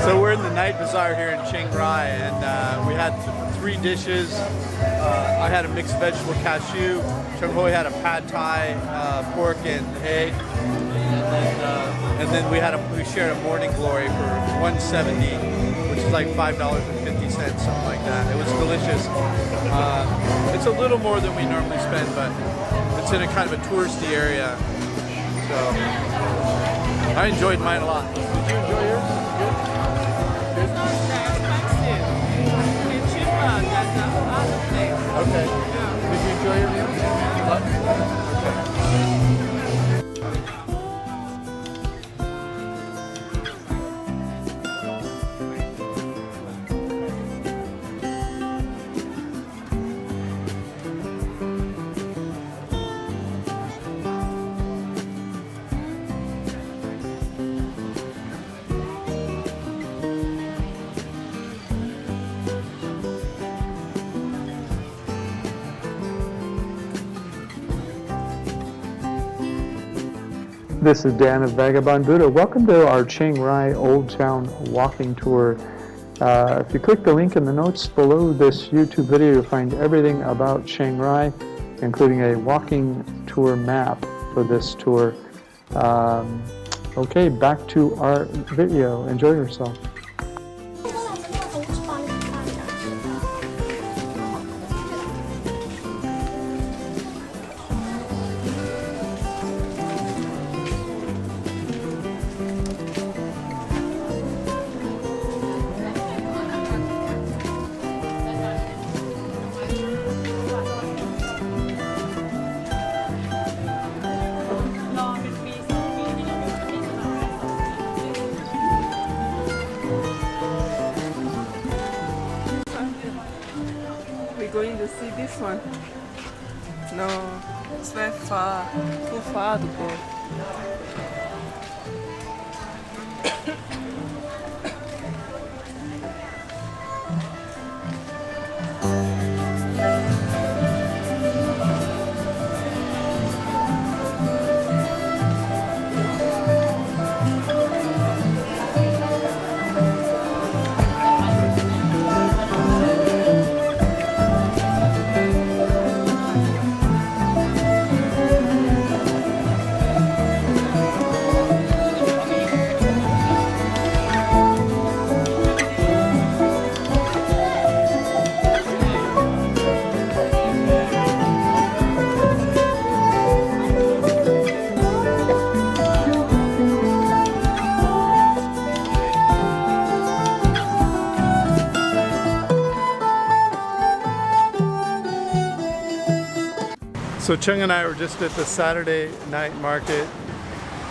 So we're in the night bazaar here in Chiang Rai, and we had three dishes. I had a mixed vegetable cashew. Chung Hoi had a pad thai, pork and egg, and then we shared a morning glory for $170, which is like $5.50, something like that. It was delicious. It's a little more than we normally spend, but it's in a kind of a touristy area, so I enjoyed mine a lot. Did you enjoy yours? Good? It's not that expensive. It's cheaper than the other place. Okay. Yeah. Did you enjoy your meal? Okay. This is Dan of Vagabond Buddha. Welcome to our Chiang Rai Old Town walking tour. If you click the link in the notes below this YouTube video, you'll find everything about Chiang Rai, including a walking tour map for this tour. Okay, back to our video. Enjoy yourself. We're going to see this one. No, it's very far. Too far to go. So Chung and I were just at the Saturday night market.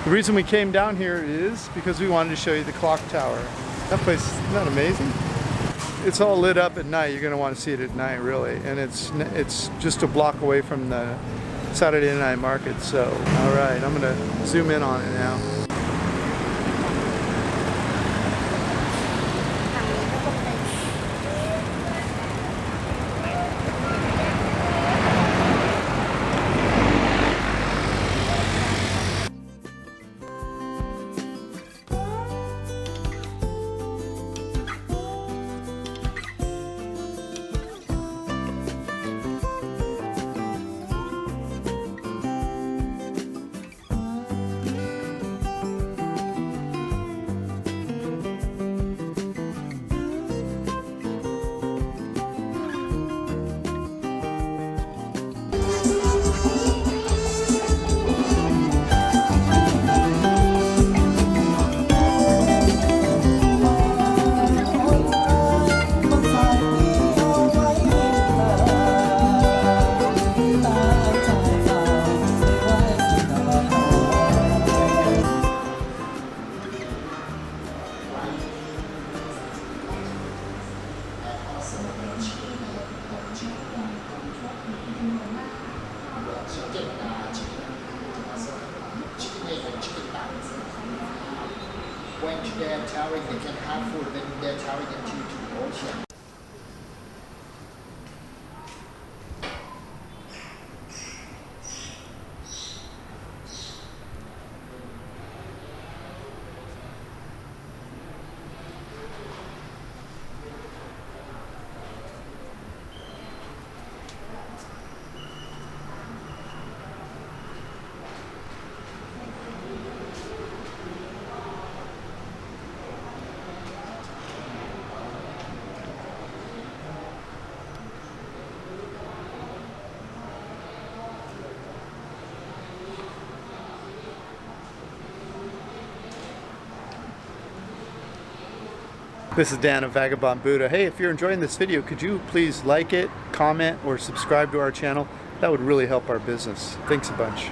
The reason we came down here is because we wanted to show you the clock tower. That place, isn't that amazing? It's all lit up at night. You're going to want to see it at night, really. And it's just a block away from the Saturday night market. So, all right, I'm going to zoom in on it now. When they're traveling, they can have food when they're traveling into the ocean. This is Dan of Vagabond Buddha. Hey, if you're enjoying this video, could you please like it, comment, or subscribe to our channel? That would really help our business. Thanks a bunch.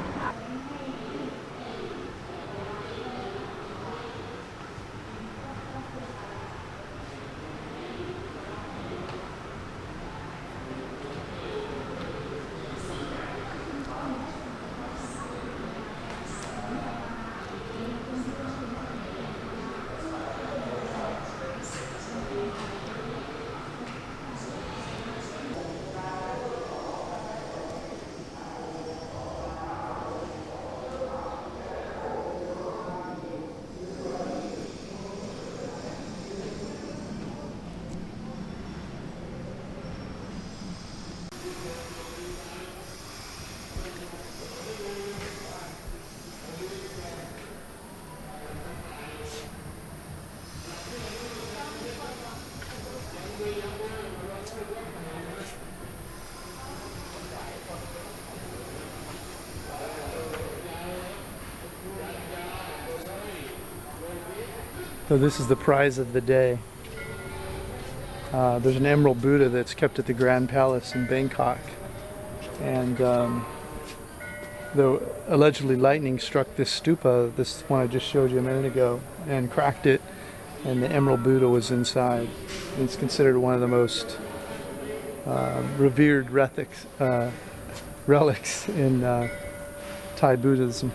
So this is the prize of the day. There's an Emerald Buddha that's kept at the Grand Palace in Bangkok. And though allegedly lightning struck this stupa, this one I just showed you a minute ago, and cracked it, and the Emerald Buddha was inside. And it's considered one of the most revered relics in Thai Buddhism.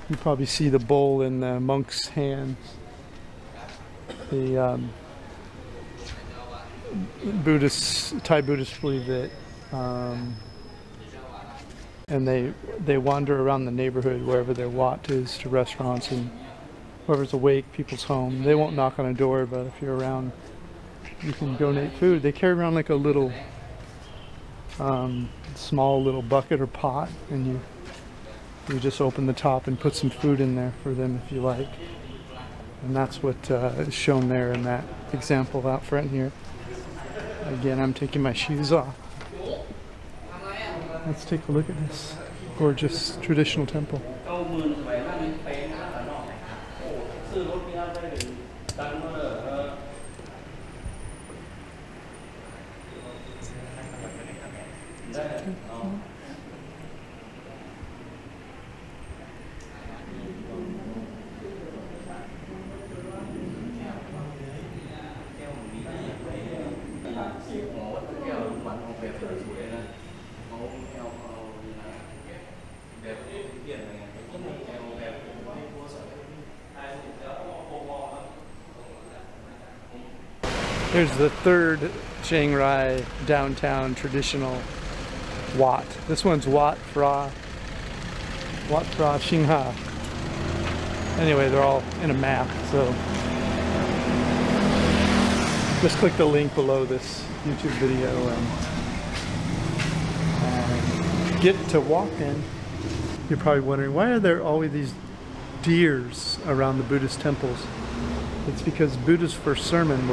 You probably see the bowl in the monk's hands. The Thai Buddhists believe that, and they wander around the neighborhood wherever their wat is, to restaurants and whoever's awake, people's home. They won't knock on a door, but if you're around, you can donate food. They carry around like a little small little bucket or pot, and you just open the top and put some food in there for them if you like. And that's what is shown there in that example out front here. Again, I'm taking my shoes off. Let's take a look at this gorgeous traditional temple. Here's the third Chiang Rai downtown traditional wat. This one's Wat Phra Ching Ha. Anyway, they're all in a map, so just click the link below this YouTube video and get to walking. You're probably wondering, why are there always these deers around the Buddhist temples? It's because Buddha's first sermon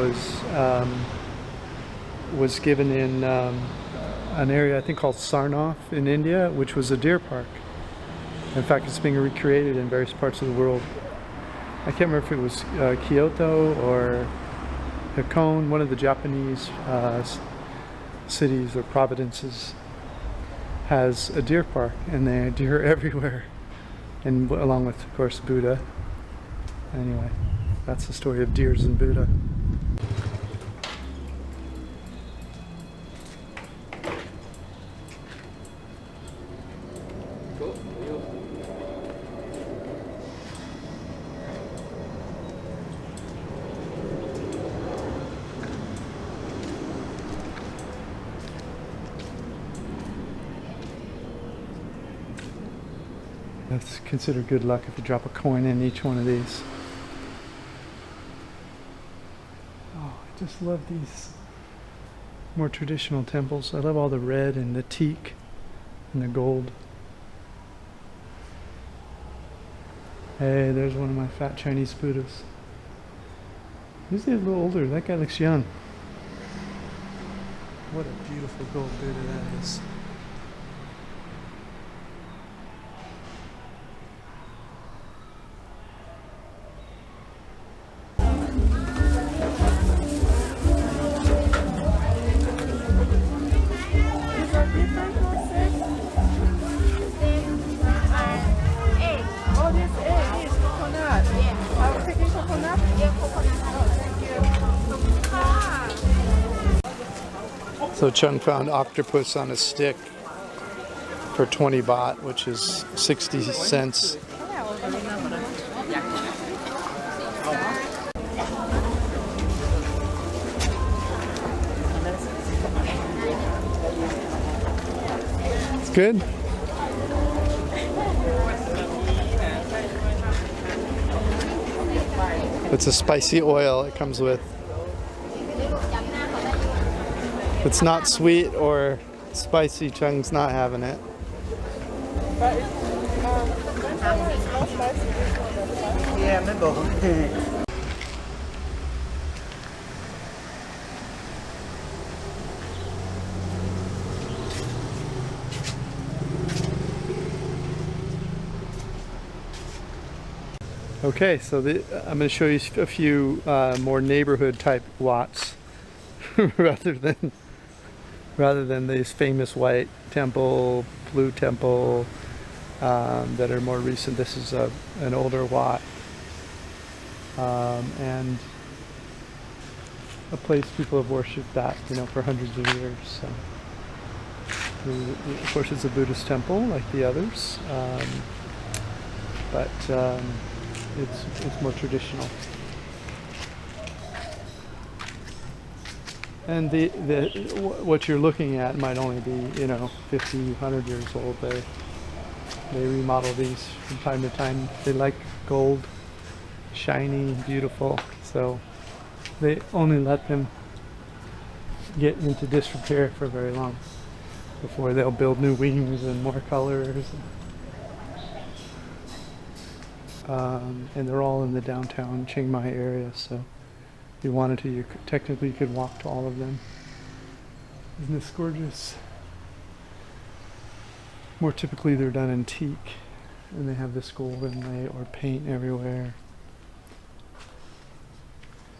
was given in an area I think called Sarnath in India, which was a deer park. In fact, it's being recreated in various parts of the world. I can't remember if it was Kyoto or Hakone, one of the Japanese cities or provinces has a deer park, and there are deer everywhere, and along with, of course, Buddha. Anyway, That's the story of deers and Buddha. That's considered good luck if you drop a coin in each one of these. Oh, I just love these more traditional temples. I love all the red and the teak and the gold. Hey, there's one of my fat Chinese Buddhas. He's a little older. That guy looks young. What a beautiful gold Buddha that is. So Chung found octopus on a stick for 20 baht, which is 60 cents. It's good. It's a spicy oil it comes with. If it's not sweet or spicy, Chung's not having it. Okay, so I'm going to show you a few more neighborhood type Wats rather than these famous white temple, blue temple that are more recent. This is an older Wat and a place people have worshipped that, for hundreds of years. So, of course, it's a Buddhist temple like the others, but it's more traditional. And what you're looking at might only be 50, 100 years old. They remodel these from time to time. They like gold, shiny, beautiful, so they only let them get into disrepair for very long before they'll build new wings and more colors. And they're all in the downtown Chiang Mai area, so if you wanted to, you could walk to all of them. Isn't this gorgeous? More typically they're done in teak, and they have this gold inlay or paint everywhere.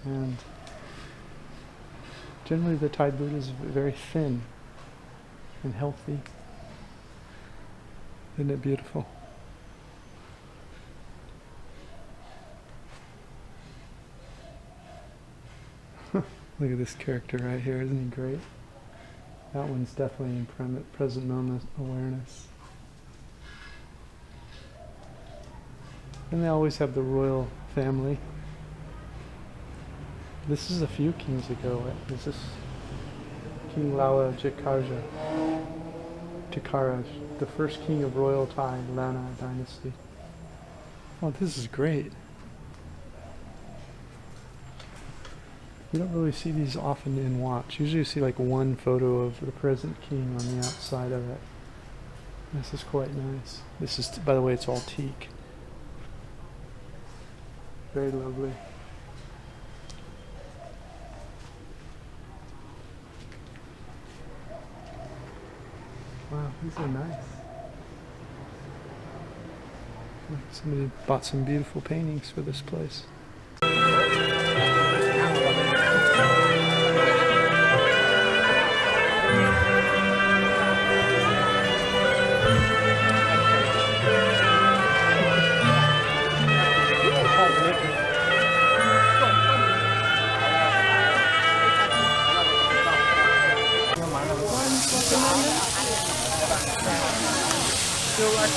And generally the Thai Buddha is very thin and healthy. Isn't it beautiful? Look at this character right here, isn't he great? That one's definitely in present moment awareness. And they always have the royal family. This is a few kings ago. This is King Lawa Chikara, the first king of royal Thai Lana dynasty. Oh, this is great. You don't really see these often in Wats. Usually you see like one photo of the present king on the outside of it. This is quite nice. This is, by the way, it's all teak. Very lovely. Wow, these are nice. Somebody bought some beautiful paintings for this place.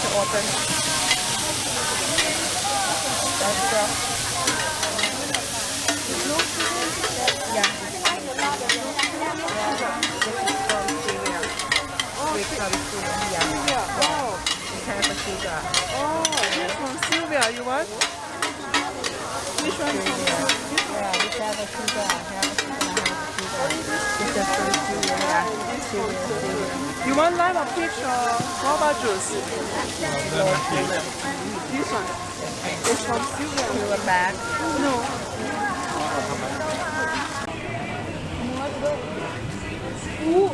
to open. That's yeah. This is from Syria. With Syria. Yeah. Oh, It has a sugar. oh, this from Sylvia, you want? Which one? Yeah, this has a sugar. This is from Syria. Yeah. Syria. You want lime or peach or guava juice? This one. It's from Sylvia. You a bag? No. Ooh,